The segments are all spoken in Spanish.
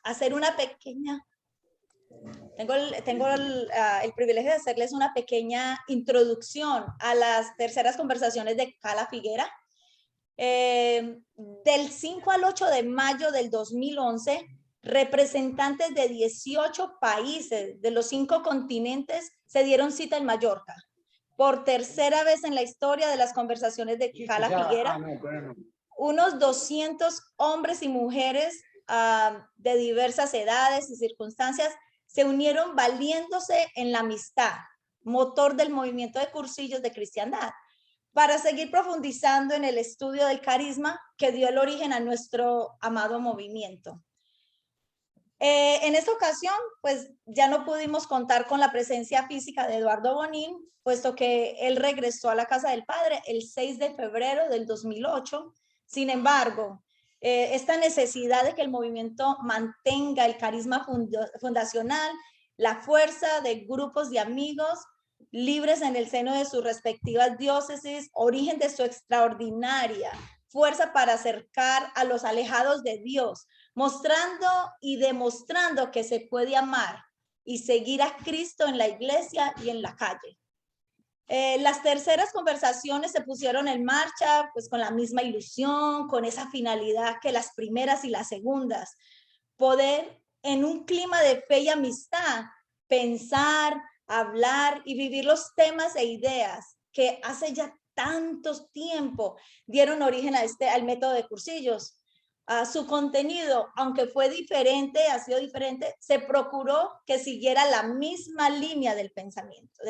hacer una pequeña, tengo el privilegio de hacerles una pequeña introducción a las terceras conversaciones de Cala Figuera. Del 5 al 8 de mayo del 2011, representantes de 18 países de los 5 continentes se dieron cita en Mallorca. Por tercera vez en la historia de las conversaciones de Cala Figuera, unos 200 hombres y mujeres de diversas edades y circunstancias se unieron valiéndose en la amistad, motor del movimiento de cursillos de cristiandad, para seguir profundizando en el estudio del carisma que dio el origen a nuestro amado movimiento. En esta ocasión, pues ya no pudimos contar con la presencia física de Eduardo Bonín, puesto que él regresó a la casa del Padre el 6 de febrero del 2008. Sin embargo, esta necesidad de que el movimiento mantenga el carisma fundacional, la fuerza de grupos de amigos libres en el seno de sus respectivas diócesis, origen de su extraordinaria fuerza para acercar a los alejados de Dios, mostrando y demostrando que se puede amar y seguir a Cristo en la iglesia y en la calle. Las terceras conversaciones se pusieron en marcha pues con la misma ilusión, con esa finalidad que las primeras y las segundas, poder en un clima de fe y amistad pensar, hablar y vivir los temas e ideas que hace ya tanto tiempo dieron origen al método de cursillos. Su contenido, aunque fue diferente, ha sido diferente, se procuró que siguiera la misma línea del pensamiento.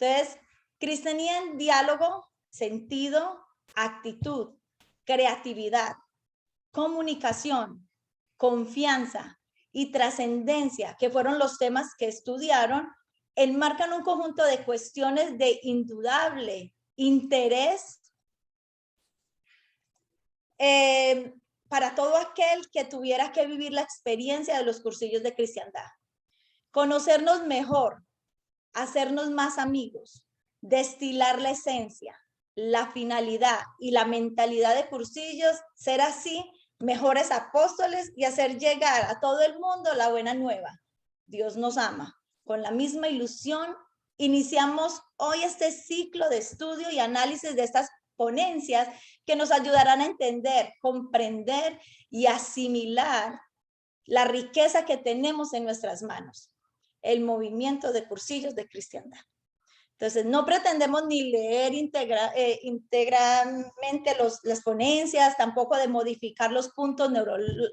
Entonces, cristianía en diálogo, sentido, actitud, creatividad, comunicación, confianza y trascendencia, que fueron los temas que estudiaron, enmarcan un conjunto de cuestiones de indudable interés para todo aquel que tuviera que vivir la experiencia de los cursillos de cristiandad. Conocernos mejor, hacernos más amigos, destilar la esencia, la finalidad y la mentalidad de cursillos, ser así mejores apóstoles y hacer llegar a todo el mundo la buena nueva. Dios nos ama. Con la misma ilusión, iniciamos hoy este ciclo de estudio y análisis de estas ponencias que nos ayudarán a entender, comprender y asimilar la riqueza que tenemos en nuestras manos, el movimiento de cursillos de cristiandad. Entonces, no pretendemos ni leer íntegramente las ponencias, tampoco de modificar los puntos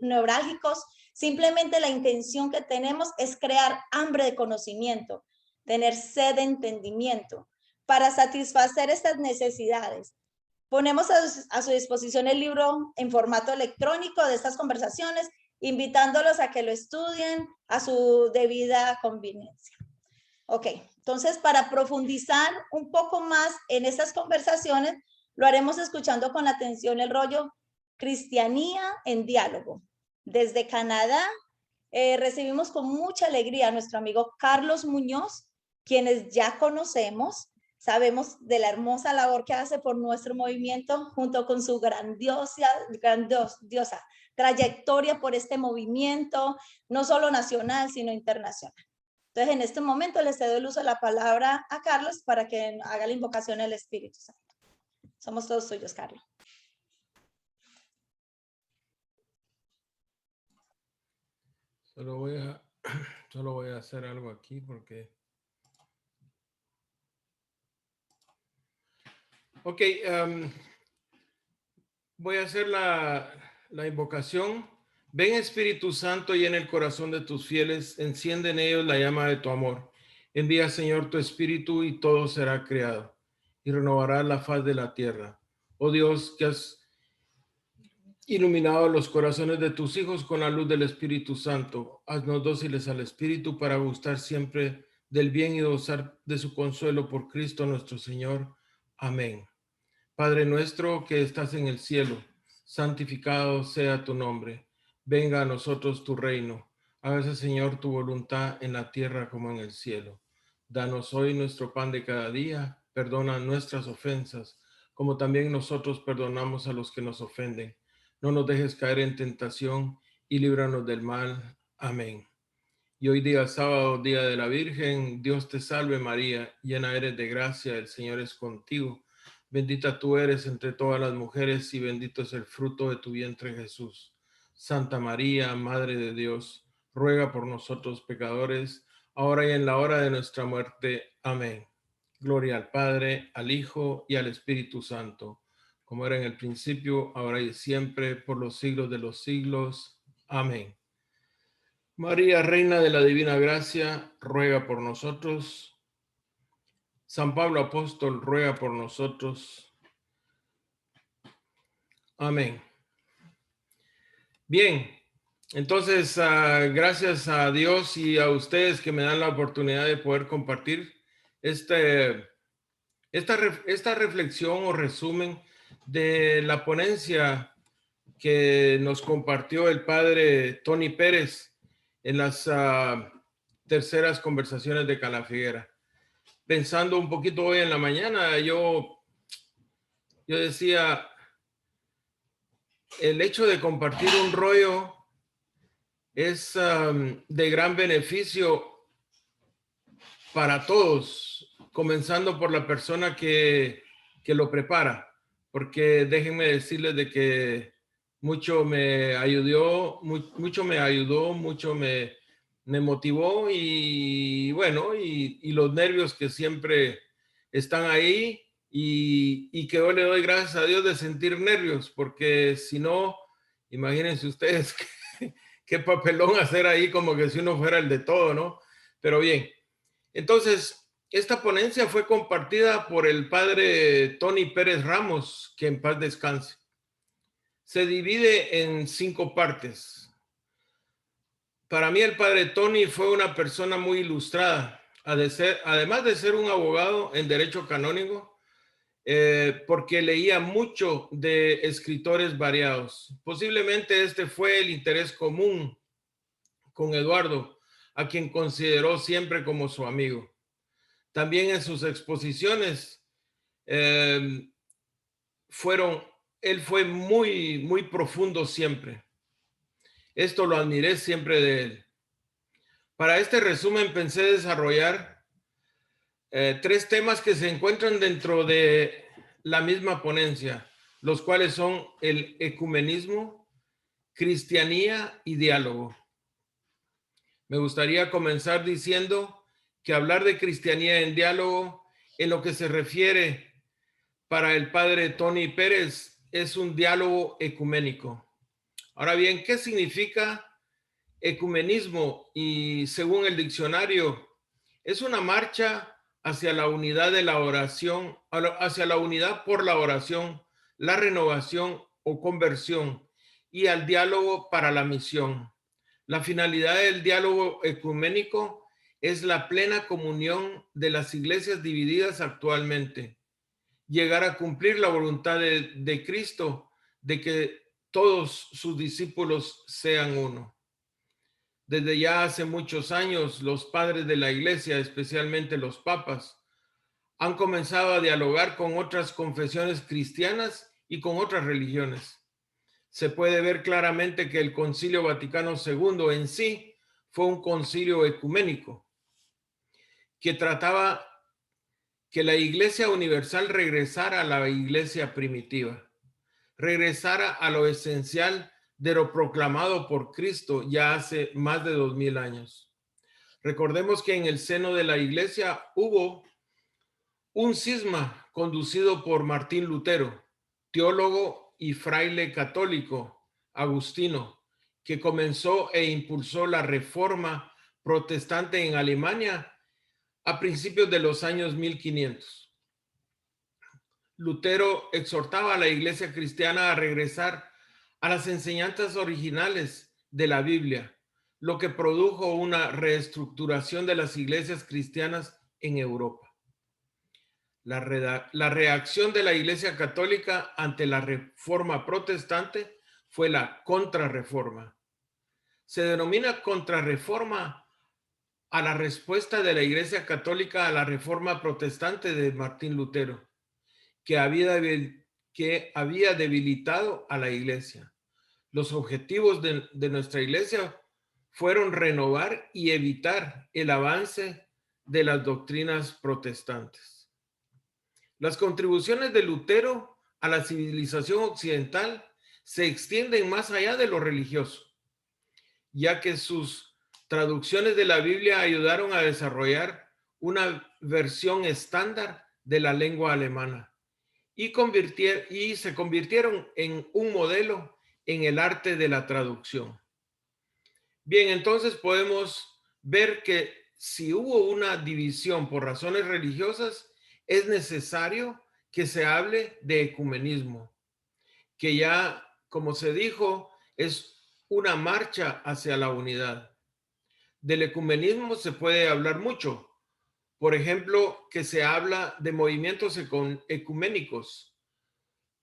neurálgicos. Simplemente la intención que tenemos es crear hambre de conocimiento, tener sed de entendimiento, para satisfacer estas necesidades. Ponemos a su disposición el libro en formato electrónico de estas conversaciones, invitándolos a que lo estudien a su debida conveniencia. Ok, entonces para profundizar un poco más en estas conversaciones, lo haremos escuchando con atención el rollo Cristianía en Diálogo. Desde Canadá recibimos con mucha alegría a nuestro amigo Carlos Muñoz, quienes ya conocemos, sabemos de la hermosa labor que hace por nuestro movimiento junto con su grandiosa trayectoria por este movimiento, no solo nacional, sino internacional. Entonces, en este momento le cedo el uso de la palabra a Carlos para que haga la invocación al Espíritu Santo. Somos todos suyos, Carlos. Solo voy a hacer algo aquí porque... Ok, voy a hacer la invocación. Ven Espíritu Santo y en el corazón de tus fieles, enciende en ellos la llama de tu amor. Envía, Señor, tu Espíritu y todo será creado y renovará la faz de la tierra. Oh Dios, que has iluminado los corazones de tus hijos con la luz del Espíritu Santo, haznos dóciles al Espíritu para gustar siempre del bien y gozar de su consuelo por Cristo nuestro Señor. Amén. Padre nuestro que estás en el cielo, santificado sea tu nombre. Venga a nosotros tu reino. Hágase, Señor, tu voluntad en la tierra como en el cielo. Danos hoy nuestro pan de cada día. Perdona nuestras ofensas, como también nosotros perdonamos a los que nos ofenden. No nos dejes caer en tentación y líbranos del mal. Amén. Y hoy día sábado, día de la Virgen, Dios te salve María, llena eres de gracia, el Señor es contigo. Bendita tú eres entre todas las mujeres y bendito es el fruto de tu vientre Jesús. Santa María, Madre de Dios, ruega por nosotros pecadores, ahora y en la hora de nuestra muerte. Amén. Gloria al Padre, al Hijo y al Espíritu Santo, como era en el principio, ahora y siempre, por los siglos de los siglos. Amén. María, Reina de la Divina Gracia, ruega por nosotros. San Pablo Apóstol, ruega por nosotros. Amén. Bien, entonces, gracias a Dios y a ustedes que me dan la oportunidad de poder compartir esta reflexión o resumen de la ponencia que nos compartió el padre Tony Pérez en las terceras conversaciones de Calafiguera. Pensando un poquito hoy en la mañana, yo decía, el hecho de compartir un rollo es de gran beneficio para todos, comenzando por la persona que lo prepara, porque déjenme decirles de que mucho me ayudó, mucho me motivó y bueno, y los nervios que siempre están ahí y que yo le doy gracias a Dios de sentir nervios, porque si no, imagínense ustedes qué papelón hacer ahí como que si uno fuera el de todo, ¿no? Pero bien, entonces esta ponencia fue compartida por el padre Tony Pérez Ramos, que en paz descanse. Se divide en 5 partes. Para mí el padre Tony fue una persona muy ilustrada, además de ser un abogado en derecho canónico, porque leía mucho de escritores variados. Posiblemente este fue el interés común con Eduardo, a quien consideró siempre como su amigo. También en sus exposiciones él fue muy profundo siempre. Esto lo admiré siempre de él. Para este resumen pensé desarrollar 3 temas que se encuentran dentro de la misma ponencia, los cuales son el ecumenismo, cristianía y diálogo. Me gustaría comenzar diciendo que hablar de cristianía en diálogo, en lo que se refiere para el padre Tony Pérez, es un diálogo ecuménico. Ahora bien, ¿qué significa ecumenismo? Y según el diccionario, es una marcha hacia la unidad de la oración, hacia la unidad por la oración, la renovación o conversión y al diálogo para la misión. La finalidad del diálogo ecuménico es la plena comunión de las iglesias divididas actualmente, llegar a cumplir la voluntad de Cristo, de que todos sus discípulos sean uno. Desde ya hace muchos años, los padres de la iglesia, especialmente los papas, han comenzado a dialogar con otras confesiones cristianas y con otras religiones. Se puede ver claramente que el Concilio Vaticano II en sí fue un concilio ecuménico que trataba que la Iglesia Universal regresara a la Iglesia primitiva, regresara a lo esencial de lo proclamado por Cristo ya hace más de 2000 años. Recordemos que en el seno de la Iglesia hubo un cisma conducido por Martín Lutero, teólogo y fraile católico agustino, que comenzó e impulsó la reforma protestante en Alemania a principios de los años 1500. Lutero exhortaba a la iglesia cristiana a regresar a las enseñanzas originales de la Biblia, lo que produjo una reestructuración de las iglesias cristianas en Europa. La reacción de la Iglesia Católica ante la reforma protestante fue la contrarreforma. Se denomina contrarreforma a la respuesta de la Iglesia Católica a la reforma protestante de Martín Lutero, que había debilitado a la Iglesia. Los objetivos de nuestra iglesia fueron renovar y evitar el avance de las doctrinas protestantes. Las contribuciones de Lutero a la civilización occidental se extienden más allá de lo religioso, ya que sus traducciones de la Biblia ayudaron a desarrollar una versión estándar de la lengua alemana y se convirtieron en un modelo en el arte de la traducción. Bien, entonces podemos ver que si hubo una división por razones religiosas, es necesario que se hable de ecumenismo, que ya, como se dijo, es una marcha hacia la unidad. Del ecumenismo se puede hablar mucho. Por ejemplo, que se habla de movimientos ecuménicos,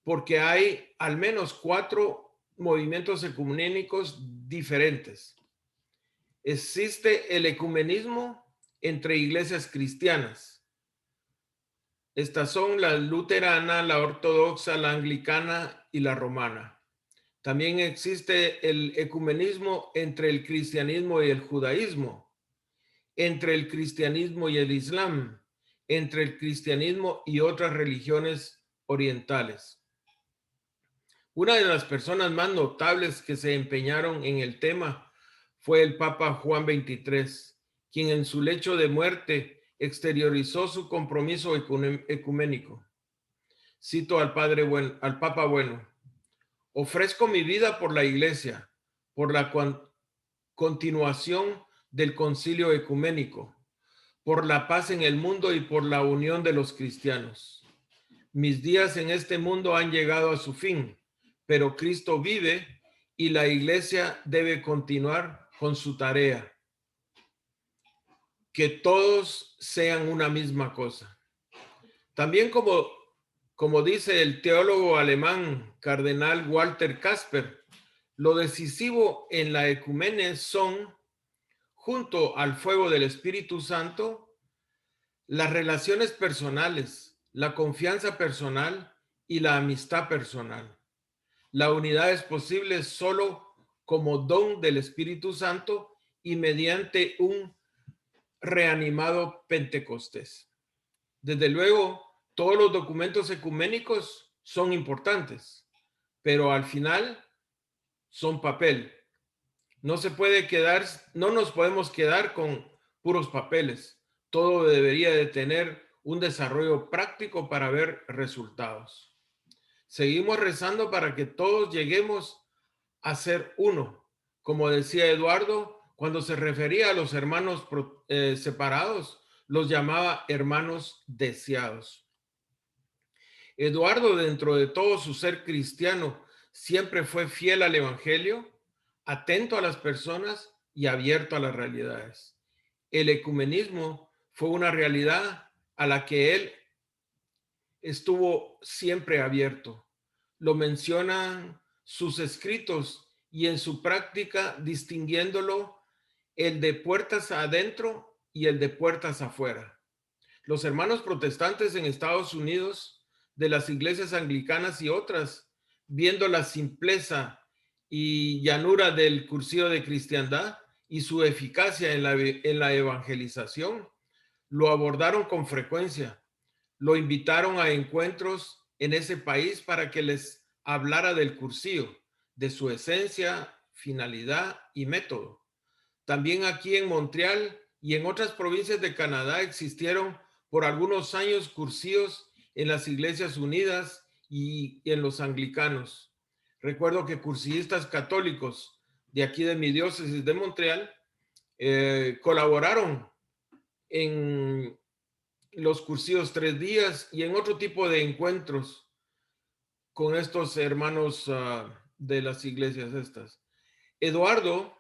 porque hay al menos 4 movimientos ecuménicos diferentes. Existe el ecumenismo entre iglesias cristianas. Estas son la luterana, la ortodoxa, la anglicana y la romana. También existe el ecumenismo entre el cristianismo y el judaísmo, entre el cristianismo y el islam, entre el cristianismo y otras religiones orientales. Una de las personas más notables que se empeñaron en el tema fue el Papa Juan XXIII, quien en su lecho de muerte exteriorizó su compromiso ecuménico. Cito al Papa Bueno: ofrezco mi vida por la Iglesia, por la continuación del concilio ecuménico, por la paz en el mundo y por la unión de los cristianos. Mis días en este mundo han llegado a su fin, pero Cristo vive y la Iglesia debe continuar con su tarea. Que todos sean una misma cosa. También como dice el teólogo alemán cardenal Walter Kasper, lo decisivo en la ecumene son, junto al fuego del Espíritu Santo, las relaciones personales, la confianza personal y la amistad personal. La unidad es posible solo como don del Espíritu Santo y mediante un reanimado Pentecostés. Desde luego, todos los documentos ecuménicos son importantes, pero al final son papel. No nos podemos quedar con puros papeles. Todo debería de tener un desarrollo práctico para ver resultados. Seguimos rezando para que todos lleguemos a ser uno. Como decía Eduardo, cuando se refería a los hermanos separados, los llamaba hermanos deseados. Eduardo, dentro de todo su ser cristiano, siempre fue fiel al Evangelio, atento a las personas y abierto a las realidades. El ecumenismo fue una realidad a la que él estuvo siempre abierto. Lo mencionan sus escritos y en su práctica distinguiéndolo el de puertas adentro y el de puertas afuera. Los hermanos protestantes en Estados Unidos, de las iglesias anglicanas y otras, viendo la simpleza y llanura del cursillo de cristiandad y su eficacia en la evangelización, lo abordaron con frecuencia. Lo invitaron a encuentros en ese país para que les hablara del cursillo, de su esencia, finalidad y método. También aquí en Montreal y en otras provincias de Canadá existieron por algunos años cursillos en las Iglesias Unidas y en los anglicanos. Recuerdo que cursillistas católicos de aquí de mi diócesis de Montreal colaboraron en los cursillos 3 días y en otro tipo de encuentros con estos hermanos de las iglesias estas. Eduardo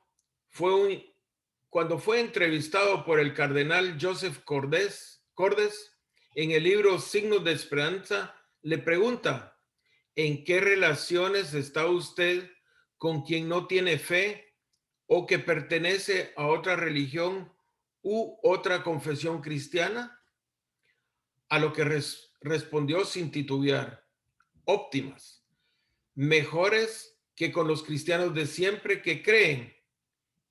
cuando fue entrevistado por el cardenal Joseph Cordes en el libro Signos de Esperanza, le pregunta: ¿en qué relaciones está usted con quien no tiene fe o que pertenece a otra religión u otra confesión cristiana? A lo que respondió sin titubear: óptimas, mejores que con los cristianos de siempre que creen.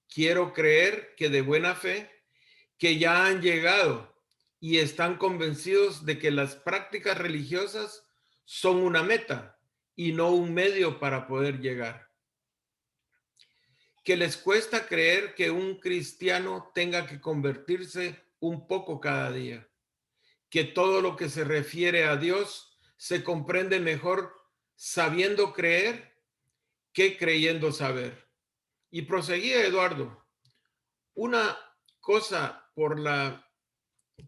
Quiero creer que de buena fe, que ya han llegado y están convencidos de que las prácticas religiosas son una meta y no un medio para poder llegar. Que les cuesta creer que un cristiano tenga que convertirse un poco cada día. Que todo lo que se refiere a Dios se comprende mejor sabiendo creer que creyendo saber. Y proseguía Eduardo. Una cosa por la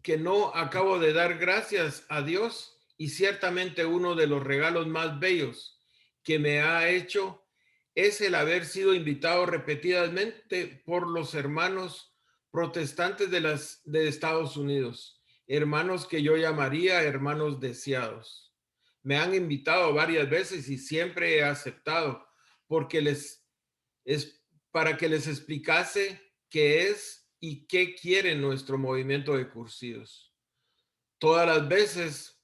que no acabo de dar gracias a Dios, y ciertamente uno de los regalos más bellos que me ha hecho es el haber sido invitado repetidamente por los hermanos protestantes de Estados Unidos, hermanos que yo llamaría hermanos deseados. Me han invitado varias veces y siempre he aceptado porque es para que les explicase qué es y qué quiere nuestro movimiento de cursidos. Todas las veces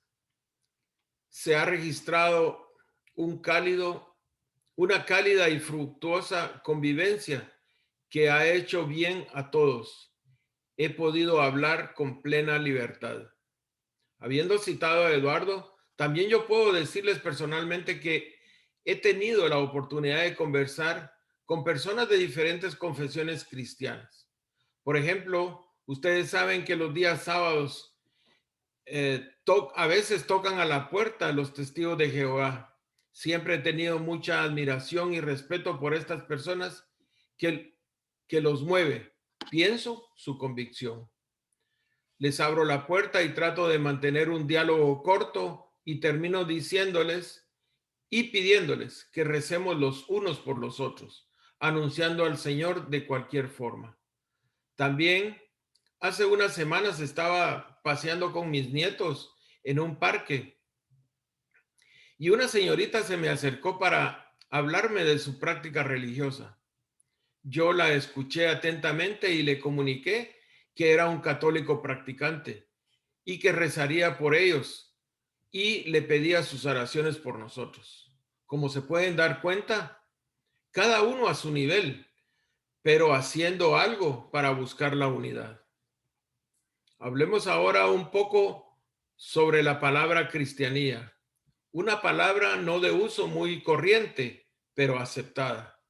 se ha registrado una cálida y fructuosa convivencia que ha hecho bien a todos. He podido hablar con plena libertad. Habiendo citado a Eduardo, también yo puedo decirles personalmente que he tenido la oportunidad de conversar con personas de diferentes confesiones cristianas. Por ejemplo, ustedes saben que los días sábados a veces tocan a la puerta los testigos de Jehová. Siempre he tenido mucha admiración y respeto por estas personas que los mueve, pienso, su convicción. Les abro la puerta y trato de mantener un diálogo corto y termino diciéndoles y pidiéndoles que recemos los unos por los otros, anunciando al Señor de cualquier forma. También hace unas semanas estaba paseando con mis nietos en un parque y una señorita se me acercó para hablarme de su práctica religiosa. Yo la escuché atentamente y le comuniqué que era un católico practicante y que rezaría por ellos y le pedía sus oraciones por nosotros. Como se pueden dar cuenta, cada uno a su nivel, pero haciendo algo para buscar la unidad. Hablemos ahora un poco sobre la palabra cristianía, una palabra no de uso muy corriente, pero aceptada.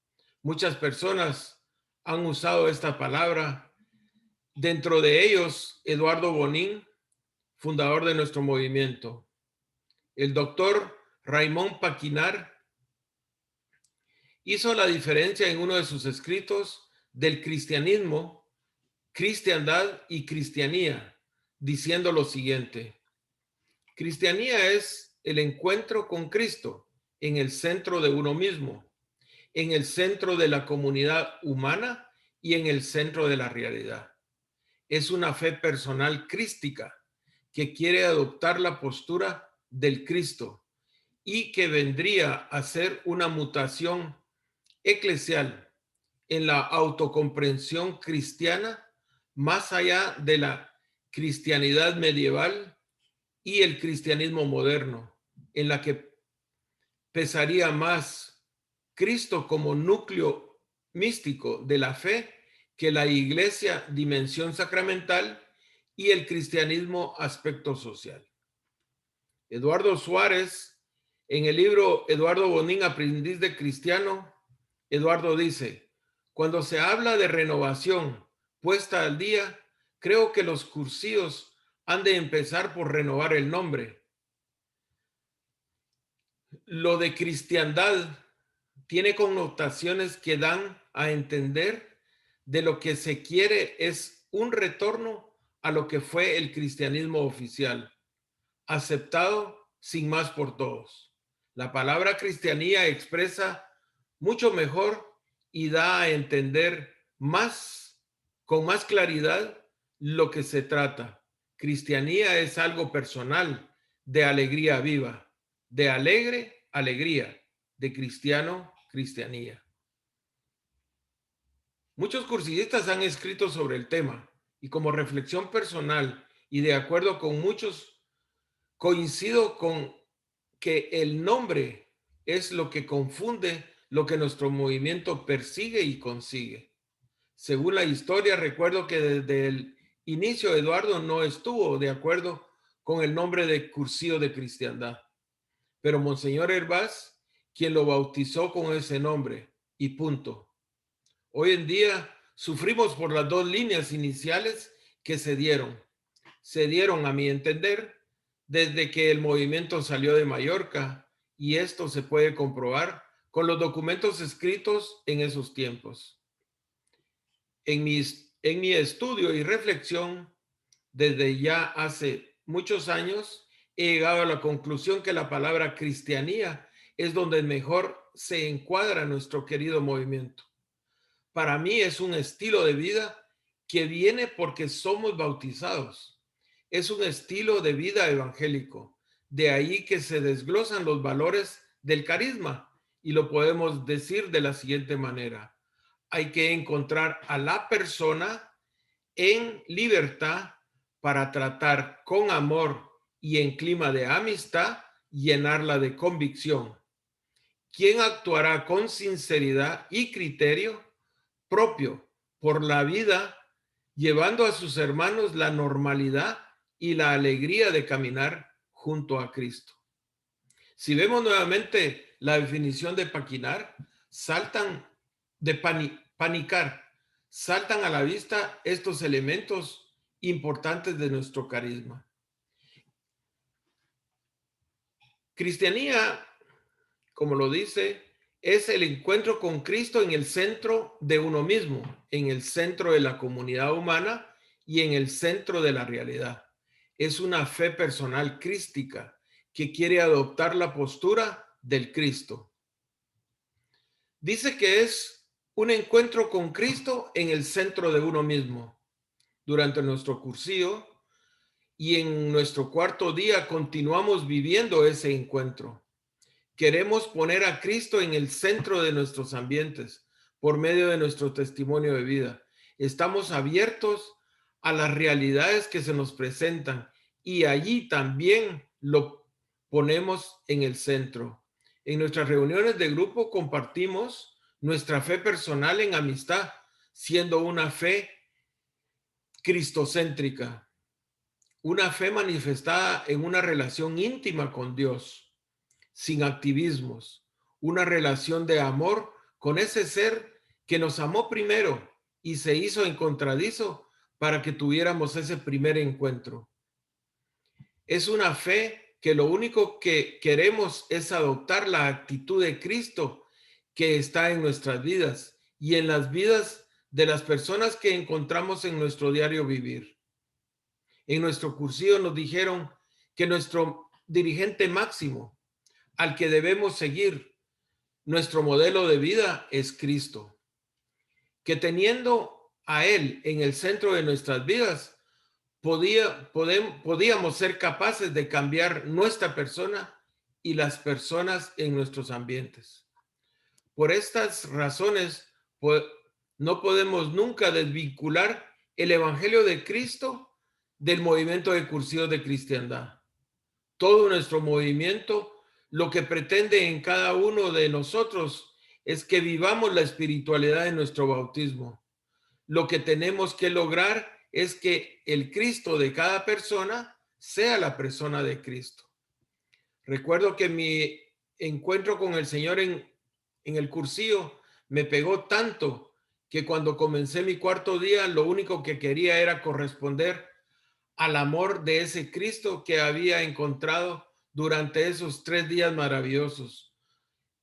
Muchas personas han usado esta palabra, dentro de ellos Eduardo Bonín, fundador de nuestro movimiento. El doctor Raymond Paquinar hizo la diferencia en uno de sus escritos del cristianismo, cristiandad y cristianía, diciendo lo siguiente: cristianía es el encuentro con Cristo en el centro de uno mismo, en el centro de la comunidad humana y en el centro de la realidad. Es una fe personal crística que quiere adoptar la postura del Cristo y que vendría a ser una mutación eclesial en la autocomprensión cristiana más allá de la cristianidad medieval y el cristianismo moderno, en la que pesaría más Cristo como núcleo místico de la fe que la iglesia, dimensión sacramental, y el cristianismo, aspecto social. Eduardo Suárez, en el libro Eduardo Bonín, Aprendiz de Cristiano, Eduardo dice: cuando se habla de renovación puesta al día, creo que los cursíos han de empezar por renovar el nombre. Lo de cristiandad tiene connotaciones que dan a entender de lo que se quiere es un retorno a lo que fue el cristianismo oficial, aceptado sin más por todos. La palabra cristianía expresa mucho mejor y da a entender con más claridad lo que se trata. Cristianía es algo personal, de alegría viva, de alegre, alegría, de cristiano, cristianía. Muchos cursistas han escrito sobre el tema y como reflexión personal y de acuerdo con muchos, coincido con que el nombre es lo que confunde lo que nuestro movimiento persigue y consigue. Según la historia, recuerdo que desde el inicio Eduardo no estuvo de acuerdo con el nombre de Cursillo de Cristiandad, pero Monseñor Hervás, quien lo bautizó con ese nombre, y punto. Hoy en día sufrimos por las dos líneas iniciales que se dieron a mi entender, desde que el movimiento salió de Mallorca, y esto se puede comprobar con los documentos escritos en esos tiempos. En mi estudio y reflexión, desde ya hace muchos años, he llegado a la conclusión que la palabra cristianía es donde mejor se encuadra nuestro querido movimiento. Para mí es un estilo de vida que viene porque somos bautizados. Es un estilo de vida evangélico. De ahí que se desglosan los valores del carisma y lo podemos decir de la siguiente manera. Hay que encontrar a la persona en libertad para tratar con amor y en clima de amistad, llenarla de convicción. ¿Quién actuará con sinceridad y criterio propio por la vida, llevando a sus hermanos la normalidad y la alegría de caminar junto a Cristo? Si vemos nuevamente la definición de paquinar, panicar, saltan a la vista estos elementos importantes de nuestro carisma. Cristianía, como lo dice, es el encuentro con Cristo en el centro de uno mismo, en el centro de la comunidad humana y en el centro de la realidad. Es una fe personal crística que quiere adoptar la postura del Cristo. Dice que es un encuentro con Cristo en el centro de uno mismo. Durante nuestro cursillo y en nuestro cuarto día continuamos viviendo ese encuentro. Queremos poner a Cristo en el centro de nuestros ambientes por medio de nuestro testimonio de vida. Estamos abiertos a las realidades que se nos presentan y allí también lo ponemos en el centro. En nuestras reuniones de grupo compartimos nuestra fe personal en amistad, siendo una fe cristocéntrica, una fe manifestada en una relación íntima con Dios, sin activismos, una relación de amor con ese ser que nos amó primero y se hizo encontradizo para que tuviéramos ese primer encuentro. Es una fe que lo único que queremos es adoptar la actitud de Cristo que está en nuestras vidas y en las vidas de las personas que encontramos en nuestro diario vivir. En nuestro cursillo nos dijeron que nuestro dirigente máximo, al que debemos seguir, nuestro modelo de vida es Cristo. Que teniendo a Él en el centro de nuestras vidas, podíamos ser capaces de cambiar nuestra persona y las personas en nuestros ambientes. Por estas razones, no podemos nunca desvincular el Evangelio de Cristo del movimiento de cursillos de cristiandad. Todo nuestro movimiento, lo que pretende en cada uno de nosotros es que vivamos la espiritualidad de nuestro bautismo. Lo que tenemos que lograr es que el Cristo de cada persona sea la persona de Cristo. Recuerdo que mi encuentro con el Señor en el cursillo me pegó tanto que cuando comencé mi cuarto día, lo único que quería era corresponder al amor de ese Cristo que había encontrado durante esos 3 días maravillosos,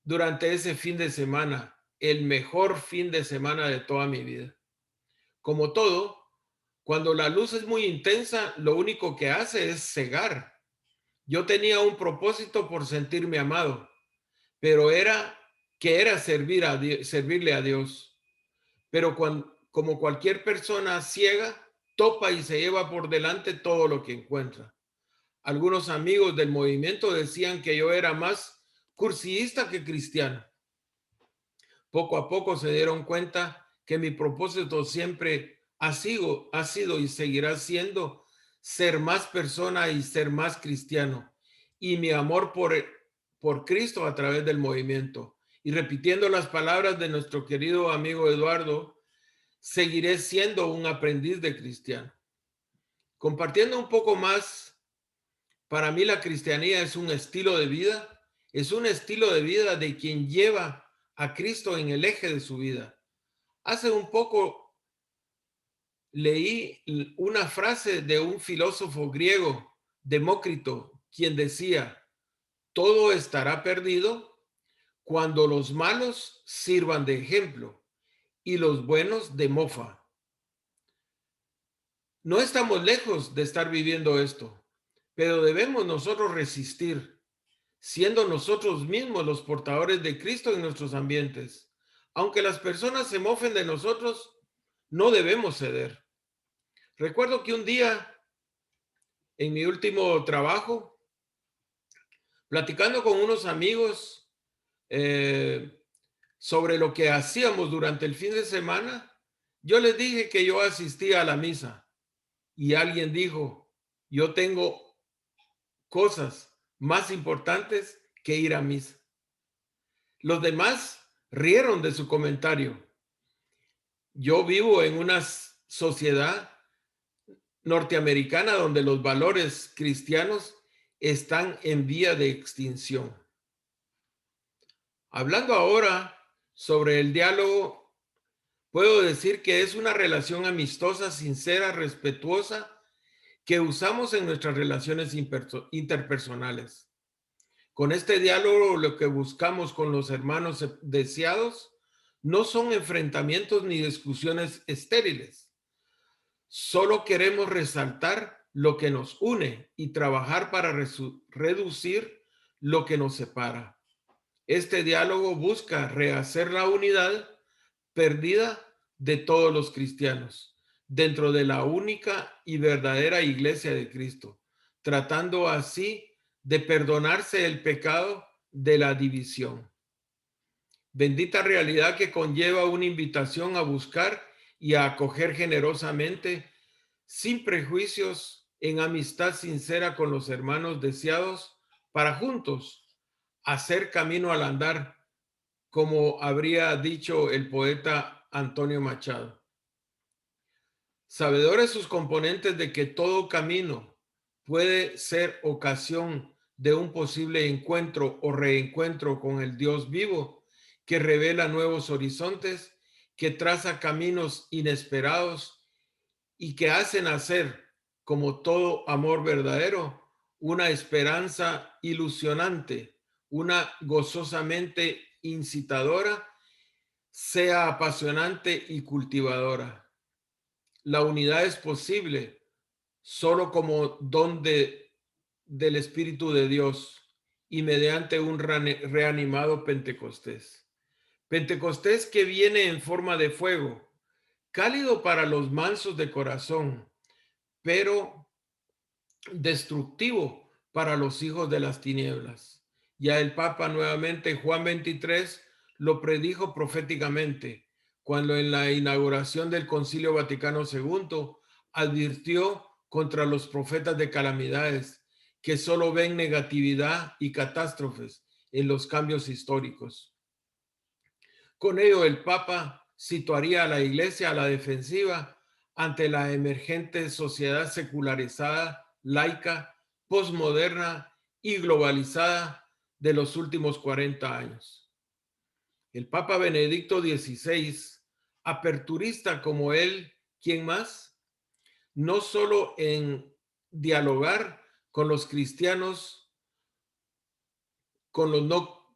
durante ese fin de semana, el mejor fin de semana de toda mi vida. Como todo, cuando la luz es muy intensa, lo único que hace es cegar. Yo tenía un propósito por sentirme amado, pero era servirle a Dios. Pero como cualquier persona ciega, topa y se lleva por delante todo lo que encuentra. Algunos amigos del movimiento decían que yo era más cursillista que cristiano. Poco a poco se dieron cuenta que mi propósito siempre ha sido y seguirá siendo ser más persona y ser más cristiano. Y mi amor por Cristo a través del movimiento. Y repitiendo las palabras de nuestro querido amigo Eduardo, seguiré siendo un aprendiz de cristiano. Compartiendo un poco más, para mí la cristianía es un estilo de vida, es un estilo de vida de quien lleva a Cristo en el eje de su vida. Hace un poco leí una frase de un filósofo griego, Demócrito, quien decía: todo estará perdido cuando los malos sirvan de ejemplo y los buenos de mofa. No estamos lejos de estar viviendo esto, pero debemos nosotros resistir, siendo nosotros mismos los portadores de Cristo en nuestros ambientes. Aunque las personas se mofen de nosotros, no debemos ceder. Recuerdo que un día, en mi último trabajo, platicando con unos amigos sobre lo que hacíamos durante el fin de semana, yo les dije que yo asistía a la misa y alguien dijo: yo tengo cosas más importantes que ir a misa. Los demás rieron de su comentario. Yo vivo en una sociedad norteamericana donde los valores cristianos están en vía de extinción. Hablando ahora sobre el diálogo, puedo decir que es una relación amistosa, sincera, respetuosa, que usamos en nuestras relaciones interpersonales. Con este diálogo, lo que buscamos con los hermanos deseados no son enfrentamientos ni discusiones estériles. Solo queremos resaltar lo que nos une y trabajar para reducir lo que nos separa. Este diálogo busca rehacer la unidad perdida de todos los cristianos dentro de la única y verdadera iglesia de Cristo, tratando así de perdonarse el pecado de la división. Bendita realidad que conlleva una invitación a buscar y a acoger generosamente, sin prejuicios, en amistad sincera con los hermanos deseados, para juntos hacer camino al andar, como habría dicho el poeta Antonio Machado. Sabedores sus componentes de que todo camino puede ser ocasión de un posible encuentro o reencuentro con el Dios vivo, que revela nuevos horizontes, que traza caminos inesperados y que hace nacer, como todo amor verdadero, una esperanza ilusionante, una gozosamente incitadora, sea apasionante y cultivadora. La unidad es posible solo como don del Espíritu de Dios y mediante un reanimado Pentecostés. Pentecostés que viene en forma de fuego, cálido para los mansos de corazón, pero destructivo para los hijos de las tinieblas. Ya el Papa nuevamente, Juan 23, lo predijo proféticamente cuando en la inauguración del Concilio Vaticano II advirtió contra los profetas de calamidades que solo ven negatividad y catástrofes en los cambios históricos. Con ello, el Papa situaría a la Iglesia a la defensiva ante la emergente sociedad secularizada, laica, posmoderna y globalizada de los últimos 40 años. El Papa Benedicto XVI, aperturista como él, ¿quién más? No solo en dialogar con los cristianos, con los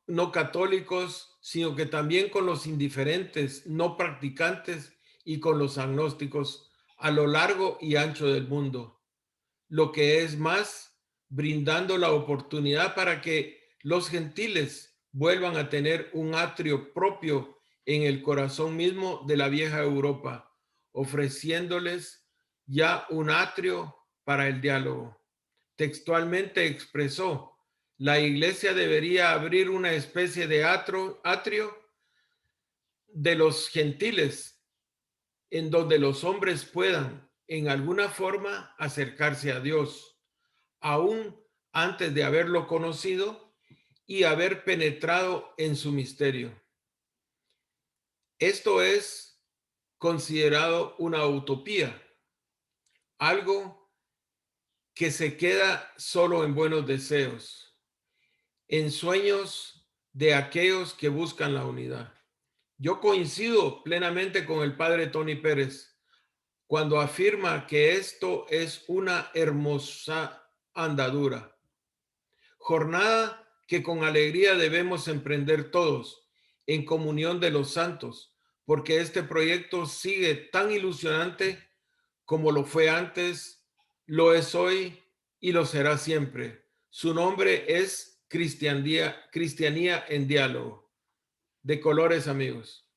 no católicos, sino que también con los indiferentes, no practicantes y con los agnósticos a lo largo y ancho del mundo. Lo que es más, brindando la oportunidad para que los gentiles vuelvan a tener un atrio propio en el corazón mismo de la vieja Europa, ofreciéndoles ya un atrio para el diálogo. Textualmente expresó: la iglesia debería abrir una especie de atrio de los gentiles, en donde los hombres puedan, en alguna forma, acercarse a Dios, aún antes de haberlo conocido, y haber penetrado en su misterio. Esto es considerado una utopía, algo que se queda solo en buenos deseos, en sueños de aquellos que buscan la unidad. Yo coincido plenamente con el padre Tony Pérez cuando afirma que esto es una hermosa andadura, jornada que con alegría debemos emprender todos en comunión de los santos, porque este proyecto sigue tan ilusionante como lo fue antes, lo es hoy y lo será siempre. Su nombre es Cristianía en Diálogo. De colores, amigos.